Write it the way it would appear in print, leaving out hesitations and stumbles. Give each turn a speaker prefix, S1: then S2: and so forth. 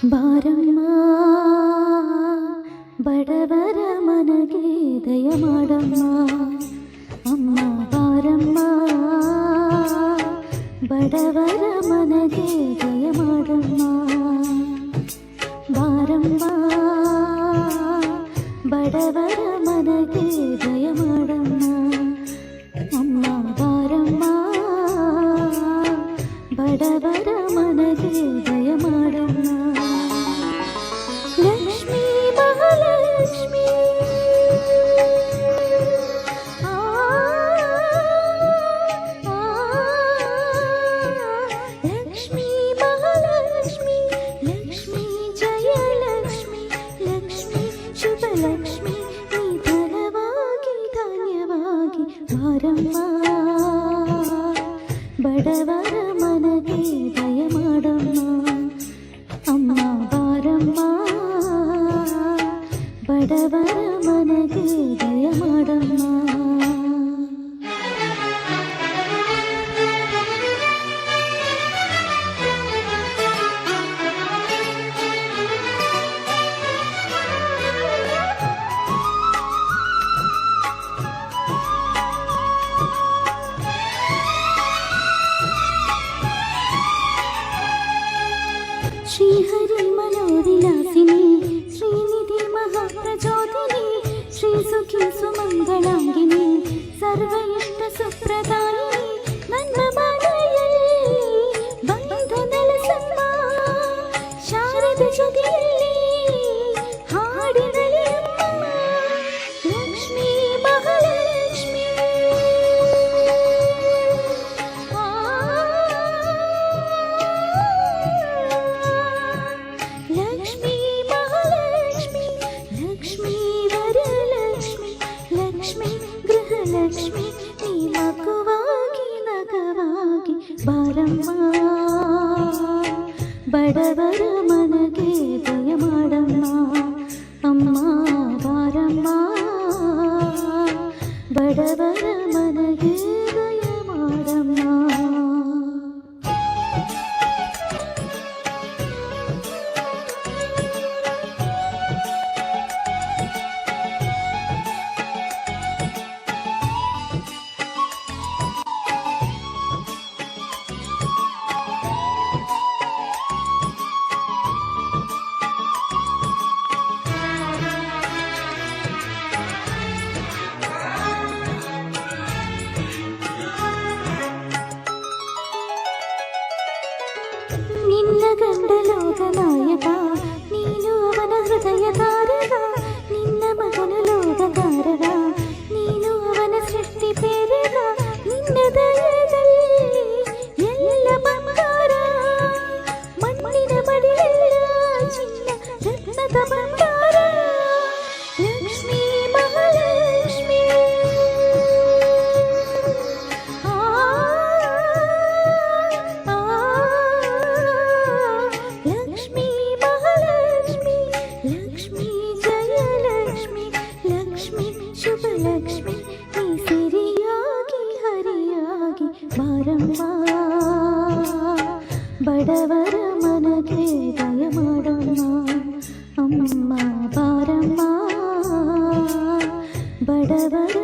S1: ಬಾರಮ್ಮ ಬಡವರ ಮನಗೆ ದಯ ಮಾಡಮ್ಮ ಅಮ್ಮ ಬಾರಮ್ಮ ಬಡವರ ಮನಗೆ ದಯ ಮಾಡಮ್ಮ ಬಾರಮ್ಮ ಬಡವರ ಮನಗೆ ದಯ ಮಾಡಮ್ಮ ಅಮ್ಮ ಬಾರಮ್ಮ ಬಡವರ ಮನಗೆ ದಯ ಮಾಡಮ್ಮ ಲಕ್ಷ್ಮೀ ಮಹಾಲಕ್ಷ್ಮೀ ಲಕ್ಷ್ಮೀ ಮಹಾಲಕ್ಷ್ಮೀ ಲಕ್ಷ್ಮೀ ಜಯಲಕ್ಷ್ಮೀ ಲಕ್ಷ್ಮೀ ಶುಭಲಕ್ಷ್ಮೀ ನೀ ಧನವಾಗಿ ಧಾನ್ಯವಾಗಿ ಬಾರಮ್ಮ ಬಡವರ ಮನಗೆ ದಯ ಮಾಡಮ್ಮ ಅಮ್ಮ ಬಾರಮ್ಮ ಬಡವರ ಮನಗೆ ದಯ ಮಾಡಮ್ಮ ಶ್ರೀಹರಿ ಮನೋವಿಲಾಸಿನಿ ಶ್ರೀನಿಧಿ ಮಹಾಪ್ರಚೋದಿನಿ ಶ್ರೀ ಸುಖಿ ಸುಮಂಗಳಾಂಗಿನಿ ಸರ್ವ ಇಷ್ಟ ಸುಪ್ರದಾಯಿನಿ ನನ್ನ ಮನೆಯಲ್ಲಿ ಬಂದು ನೆಲೆಸಮ್ಮ ಶಾರದ ಜೊತೆಯಲ್ಲಿ ಹಾಡಿನಲ್ಲಿ ಅಮ್ಮ ಲಕ್ಷ್ಮೀ ಮಹಾಲಕ್ಷ್ಮೀ ಲಕ್ಷ್ಮೀ ಮಹಾಲಕ್ಷ್ಮೀ ಲಕ್ಷ್ಮೀ ವರಲಕ್ಷ್ಮೀ ಲಕ್ಷ್ಮೀ ಗೃಹಲಕ್ಷ್ಮೀ ನೀ ಮಗುವಾಗಿ ನಗವಾಗಿ ಬಾರಮ್ಮ ಬಡವರ ಮನಗೆ ದಯ ಮಾಡಮ್ಮ ಅಮ್ಮ ಬಾರಮ್ಮ ಬಡವರ ಮನಗೆ ದಯ ಮಾಡಮ್ಮ ನಿನ್ನ ಗಂಡ ಲೋಕನಾಯಕ ನೀನು ಅವನ ಹೃದಯ ತಾರಕ ನಿನ್ನ ಮಗನು ಲೋಕಕಾರಕ ನೀನು ಅವನ ಸೃಷ್ಟಿ ಪ್ರೇರಕ ನಿನ್ನ ದಯದಲ್ಲಿ ಎಲ್ಲ ಬಂಗಾರ ಮಣ್ಣಿನ ಮಡಿಲೆಲ್ಲ ಚಿನ್ನ ರತ್ನದ ಬಂಗಾರ ಲಕ್ಷ್ಮೀ ಮಹಾಲಕ್ಷ್ಮೀ ಲಕ್ಷ್ಮೀ ಮಹಾಲಕ್ಷ್ಮೀ ಲಕ್ಷ್ಮೀ ಜಯಲಕ್ಷ್ಮೀ ಲಕ್ಷ್ಮೀ ಶುಭಲಕ್ಷ್ಮೀ ನೀ ಸಿರಿಯಾಗಿ ಹರಿಯಾಗಿ ಬಾರಮ್ಮ ಬಡವರ ಮನಗೆ ದಯ ಮಾಡಮ್ಮ ಅಮ್ಮ ಬಾರಮ್ಮ ಬಡವರ